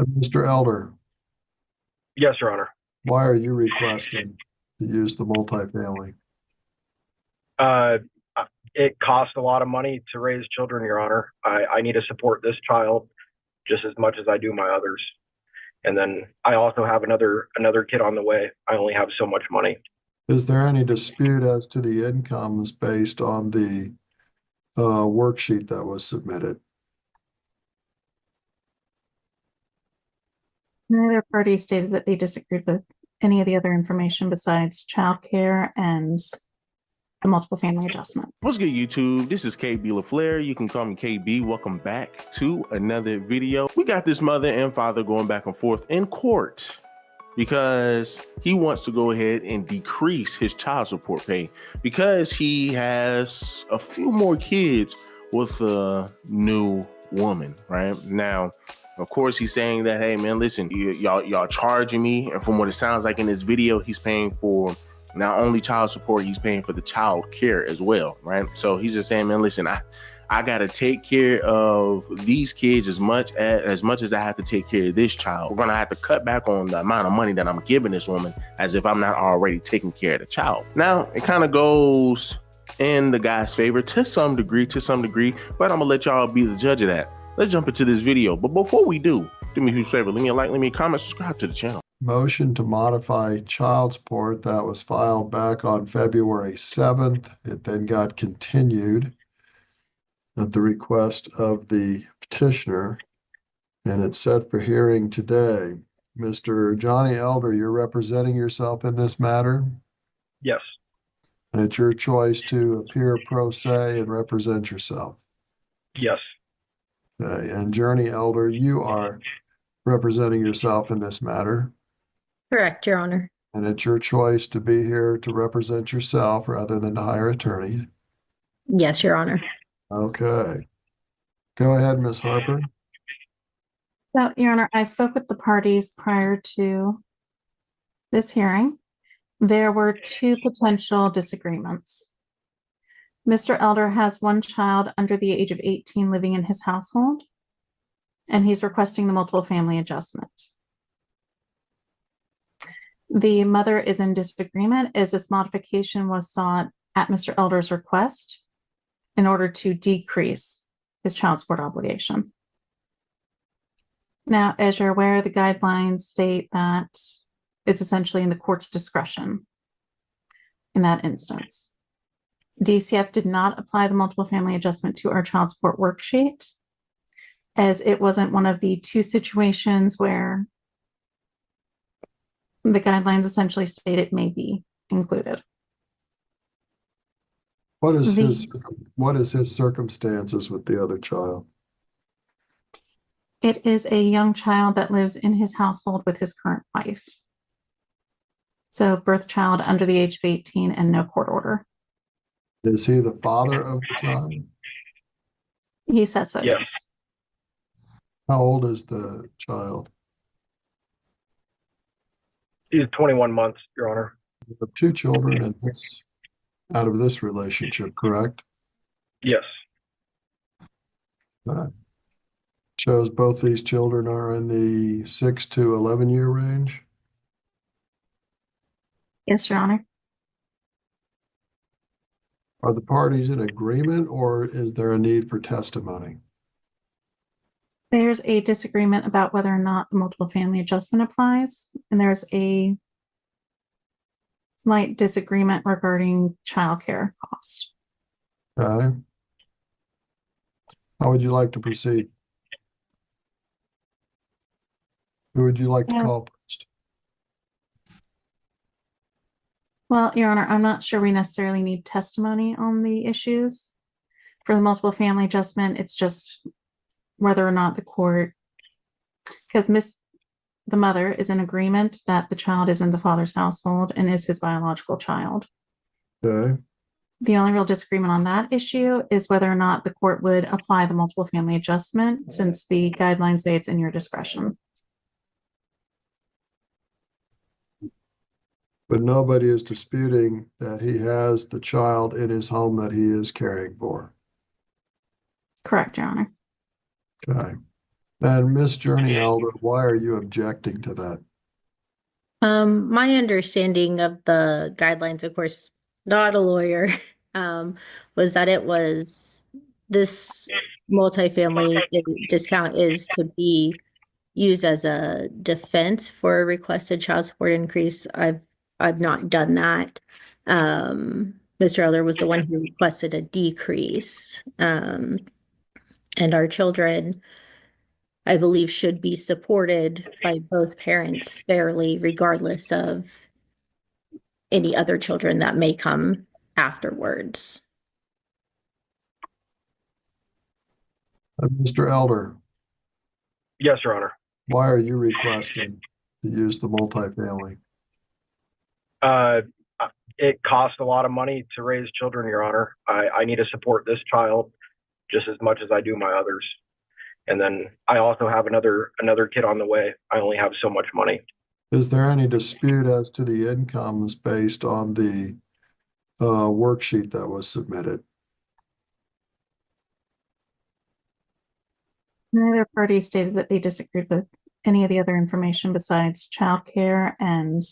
Mr. Elder, Yes, Your Honor. why are you requesting to use the multifamily? Uh, it costs a lot of money to raise children, Your Honor. I need to support this child just as much as I do my others. And then I also have another kid on the way. I only have so much money. Is there any dispute as to the incomes based on the worksheet that was submitted? Neither party stated that they disagreed with any of the other information besides childcare and the multiple family adjustment. What's good, YouTube? This is KB LaFleur. You can call me KB. Welcome back to another video. We got this mother and father going back and forth in court because he wants to go ahead and decrease his child support pay because he has a few more kids with a new woman, right? Now, of course, he's saying that, hey, man, listen, y'all charging me. And from what it sounds like in this video, he's paying for not only child support, he's paying for the child care as well, right? So he's just saying, man, listen, I gotta take care of these kids as much as I have to take care of this child. We're gonna have to cut back on the amount of money that I'm giving this woman as if I'm not already taking care of the child. Now, it kind of goes in the guy's favor to some degree, but I'm gonna let y'all be the judge of that. Let's jump into this video. But before we do me a huge favor, leave me a like, leave me a comment, subscribe to the channel. Motion to modify child support that was filed back on February 7th. It then got continued at the request of the petitioner, and it's set for hearing today. Mr. Johnny Elder, you're representing yourself in this matter, Yes. and it's your choice to appear pro se and represent yourself. Yes. Okay. And Journey Elder, you are representing yourself in this matter. Correct, Your Honor. And it's your choice to be here to represent yourself rather than to hire attorneys. Yes, Your Honor. Okay. Go ahead, Ms. Harper. So, Your Honor, I spoke with the parties prior to this hearing. There were two potential disagreements. Mr. Elder has one child under the age of 18 living in his household, and he's requesting the multiple family adjustment. The mother is in disagreement as this modification was sought at Mr. Elder's request in order to decrease his child support obligation. Now, as you're aware, the guidelines state that it's essentially in the court's discretion in that instance. DCF did not apply the multiple family adjustment to our child support worksheet, as it wasn't one of the two situations where the guidelines essentially state it may be included. What is his circumstances with the other child? It is a young child that lives in his household with his current wife. So birth child under the age of 18 and no court order. Is he the father of the child? He says so, yes. How old is the child? He's 21 months, Your Honor. You have two children in this, out of this relationship, correct? Yes. Shows both these children are in the 6 to 11-year range. Yes, Your Honor. Are the parties in agreement, or is there a need for testimony? There's a disagreement about whether or not the multiple family adjustment applies, and there's a slight disagreement regarding childcare cost. Okay. How would you like to proceed? Who would you like to call first? Well, Your Honor, I'm not sure we necessarily need testimony on the issues. For the multiple family adjustment, it's just whether or not the court, because the mother is in agreement that the child is in the father's household and is his biological child. Okay. The only real disagreement on that issue is whether or not the court would apply the multiple family adjustment, since the guidelines say it's in your discretion. But nobody is disputing that he has the child in his home that he is caring for. Correct, Your Honor. Okay. And Miss Journey Elder, why are you objecting to that? My understanding of the guidelines, of course, not a lawyer, was that it was this multifamily discount is to be used as a defense for a requested child support increase. I've not done that. Mr. Elder was the one who requested a decrease. And our children, I believe, should be supported by both parents fairly, regardless of any other children that may come afterwards. Mr. Elder, Yes, Your Honor. why are you requesting to use the multifamily? It costs a lot of money to raise children, Your Honor. I need to support this child just as much as I do my others. And then I also have another kid on the way. I only have so much money. Is there any dispute as to the incomes based on the worksheet that was submitted? Neither party stated that they disagreed with any of the other information besides childcare and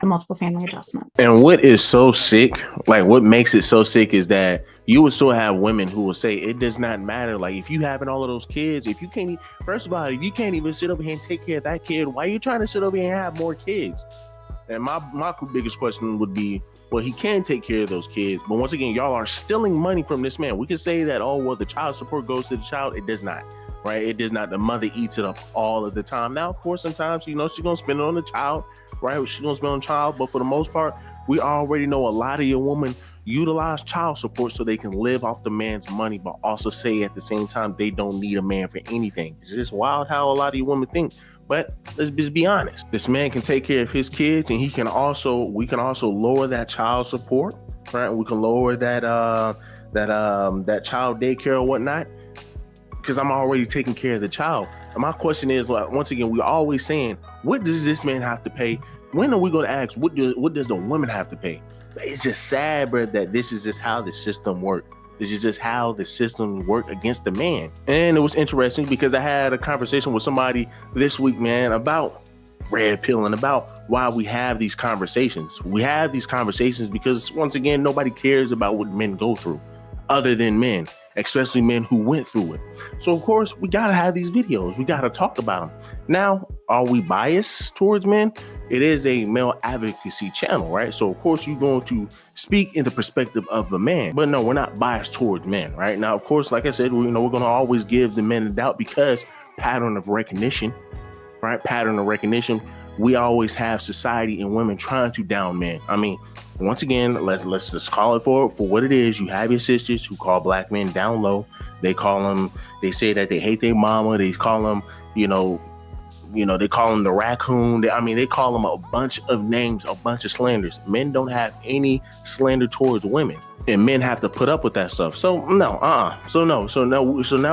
the multiple family adjustment. And what is so sick, like what makes it so sick is that you will still have women who will say it does not matter. Like if you having all of those kids, if you can't, first of all, if you can't even sit over here and take care of that kid, why are you trying to sit over here and have more kids? And my biggest question would be, well, he can take care of those kids, but once again, y'all are stealing money from this man. We can say that, oh, well, the child support goes to the child. It does not, right? It does not. The mother eats it up all of the time. Now, of course, sometimes, she's going to spend it on the child, right? She's going to spend it on the child, but for the most part, we already know a lot of your women utilize child support so they can live off the man's money, but also say at the same time, they don't need a man for anything. It's just wild how a lot of you women think. But let's just be honest. This man can take care of his kids, and we can also lower that child support, right? We can lower that child daycare or whatnot, because I'm already taking care of the child. And my question is, like, once again, we're always saying, what does this man have to pay? When are we going to ask, what does the woman have to pay? It's just sad, bro, that this is just how the system works. This is just how the system work against the man. And it was interesting because I had a conversation with somebody this week, man, about red pill and about why we have these conversations. We have these conversations because, once again, nobody cares about what men go through other than men, especially men who went through it. So, of course, we got to have these videos. We got to talk about them. Now, are we biased towards men? It is a male advocacy channel, right? So, of course, you're going to speak in the perspective of a man. But no, we're not biased towards men, right? Now, of course, like I said, we're going to always give the men a doubt because pattern of recognition, right? Pattern of recognition. We always have society and women trying to down men. I mean, once again, let's just call it for what it is. You have your sisters who call black men down low. They say that they hate their mama. They call them, they call them the raccoon. They call them a bunch of names, a bunch of slanders. Men don't have any slander towards women, and men have to put up with that stuff. So now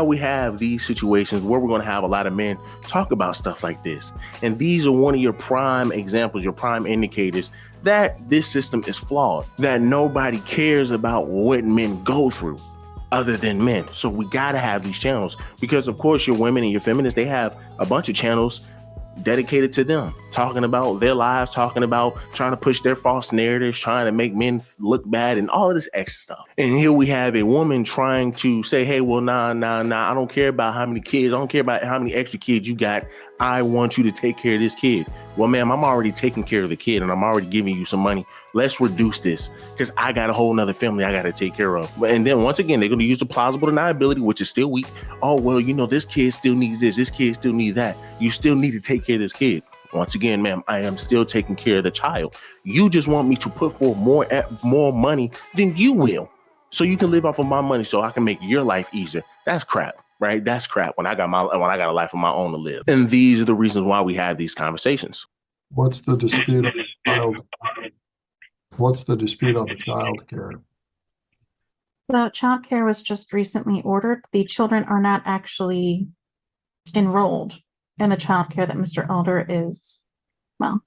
we have these situations where we're going to have a lot of men talk about stuff like this. And these are one of your prime examples, your prime indicators that this system is flawed, that nobody cares about what men go through other than men. So we got to have these channels because, of course, your women and your feminists, they have a bunch of channels dedicated to them, talking about their lives, talking about trying to push their false narratives, trying to make men look bad and all of this extra stuff. And here we have a woman trying to say, hey, well, nah, I don't care about how many kids. I don't care about how many extra kids you got. I want you to take care of this kid. Well, ma'am, I'm already taking care of the kid and I'm already giving you some money. Let's reduce this because I got a whole nother family I got to take care of. And then once again, they're going to use the plausible deniability, which is still weak. Oh, well, this kid still needs this. This kid still needs that. You still need to take care of this kid. Once again, ma'am, I am still taking care of the child. You just want me to put forth more money than you will so you can live off of my money so I can make your life easier. That's crap. Right? That's crap when I got a life of my own to live. And these are the reasons why we have these conversations. What's the dispute on the child? What's the dispute on the child care? The child care was just recently ordered. The children are not actually enrolled in the child care that Mr. Elder is. Well,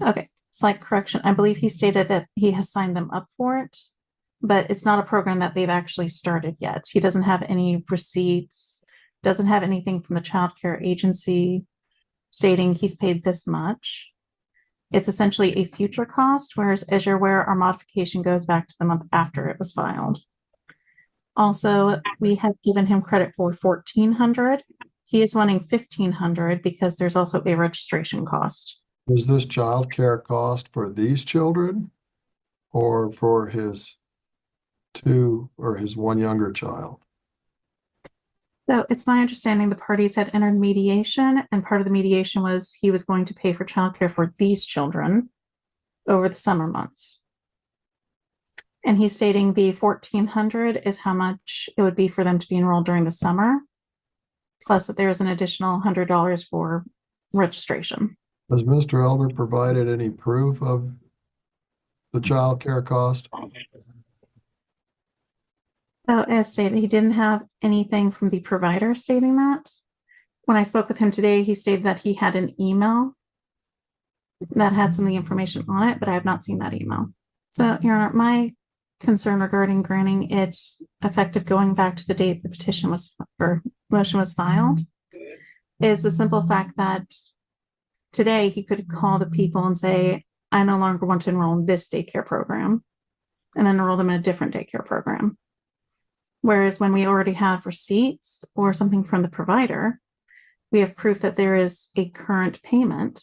okay, slight correction. I believe he stated that he has signed them up for it, but it's not a program that they've actually started yet. He doesn't have any receipts doesn't have anything from the child care agency stating he's paid this much. It's essentially a future cost, whereas as you're aware, our modification goes back to the month after it was filed. Also, we have given him credit for $1,400. He is wanting $1,500 because there's also a registration cost. Is this child care cost for these children or for his two or his one younger child? So it's my understanding the parties had entered mediation, and part of the mediation was he was going to pay for childcare for these children over the summer months. And he's stating the $1,400 is how much it would be for them to be enrolled during the summer, plus that there is an additional $100 for registration. Has Mr. Elder provided any proof of the child care cost? So as stated, he didn't have anything from the provider stating that. When I spoke with him today, he stated that he had an email that had some of the information on it, but I have not seen that email. So, Your Honor, my concern regarding granting its effective going back to the date the petition was or motion was filed is the simple fact that today he could call the people and say, I no longer want to enroll in this daycare program, and then enroll them in a different daycare program. Whereas when we already have receipts or something from the provider, we have proof that there is a current payment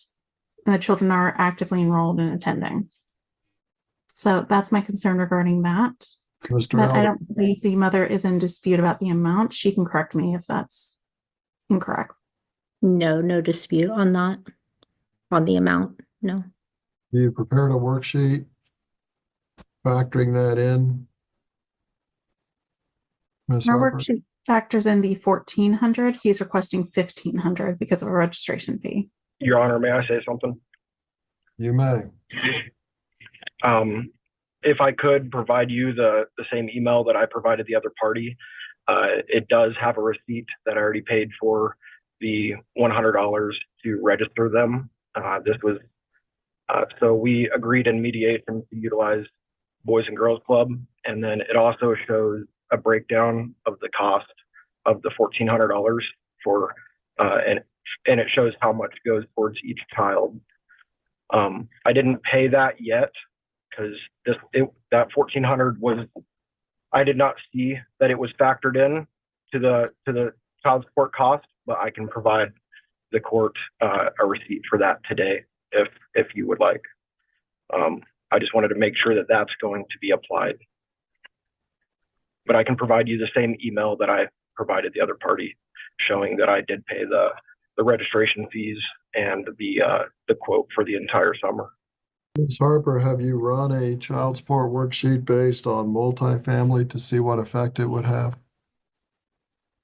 and the children are actively enrolled and attending. So that's my concern regarding that. Mr. But I Elder, don't believe the mother is in dispute about the amount. She can correct me if that's incorrect. No dispute on that, on the amount, no. you prepared a worksheet factoring that in? Ms. Our Harper? worksheet factors in the $1,400. He's requesting $1,500 because of a registration fee. Your Honor, may I say something? You may. If I could provide you the same email that I provided the other party, it does have a receipt that I already paid for the $100 to register them. This was, so we agreed in mediation to utilize Boys and Girls Club. And then it also shows a breakdown of the cost of the $1,400 for, and it shows how much goes towards each child. I didn't pay that yet because that $1,400 was, I did not see that it was factored in to the child support cost, but I can provide the court a receipt for that today if you would like. I just wanted to make sure that that's going to be applied. But I can provide you the same email that I provided the other party showing that I did pay the registration fees and the quote for the entire summer. Ms. Harper, have you run a child support worksheet based on multifamily to see what effect it would have?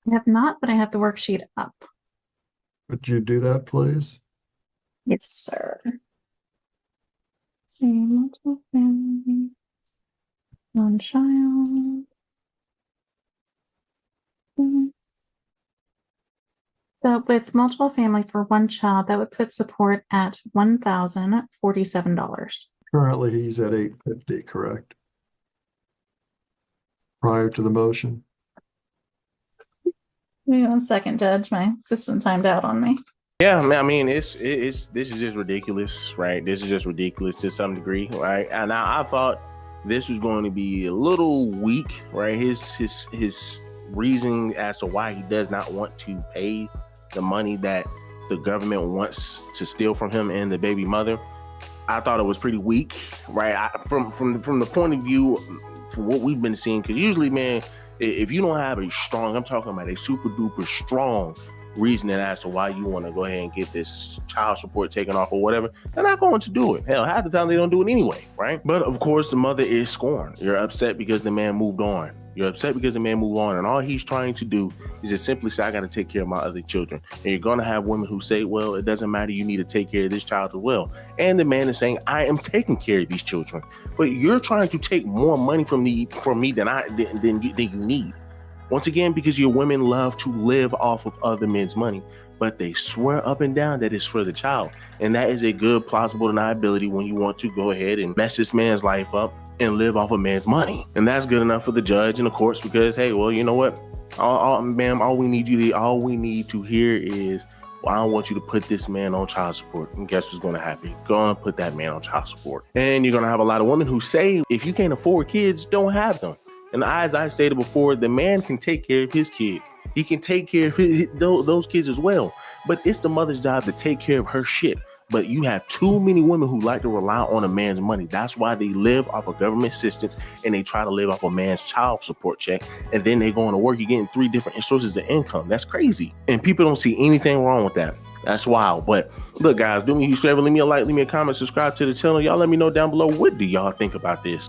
I have not, but I have the worksheet up. Would you do that, please? Yes, sir. Let's see, multiple family, one child. So with multiple family for one child, that would put support at $1,047. Currently, he's at $850, correct? Prior to the motion? Give me 1 second, Judge. My system timed out on me. Yeah, I mean, this is just ridiculous, right? This is just ridiculous to some degree, right? And now I thought this was going to be a little weak, right? His reasoning as to why he does not want to pay the money that the government wants to steal from him and the baby mother, I thought it was pretty weak, right? From the point of view from what we've been seeing, because usually, man, if you don't have a strong, I'm talking about a super duper strong reasoning as to why you want to go ahead and get this child support taken off or whatever, they're not going to do it. Hell, half the time they don't do it anyway, right? But of course, the mother is scorned. You're upset because the man moved on. You're upset because the man moved on, and all he's trying to do is just simply say, I got to take care of my other children. And you're going to have women who say, well, it doesn't matter. You need to take care of this child as well. And the man is saying, I am taking care of these children, but you're trying to take more money from me than you need. Once again, because your women love to live off of other men's money, but they swear up and down that it's for the child. And that is a good plausible deniability when you want to go ahead and mess this man's life up and live off a man's money. And that's good enough for the judge and the courts because, hey, well, you know what? Ma'am, all we need to hear is, well, I don't want you to put this man on child support. And guess what's going to happen? You're going to put that man on child support. And you're going to have a lot of women who say, if you can't afford kids, don't have them. And as I stated before, the man can take care of his kid. He can take care of those kids as well. But it's the mother's job to take care of her shit. But you have too many women who like to rely on a man's money. That's why they live off of government assistance and they try to live off a man's child support check. And then they go into work, you're getting 3 different sources of income. That's crazy. And people don't see anything wrong with that. That's wild. But look, guys, do me a huge favor. Leave me a like, leave me a comment, subscribe to the channel. Y'all let me know down below, what do y'all think about this?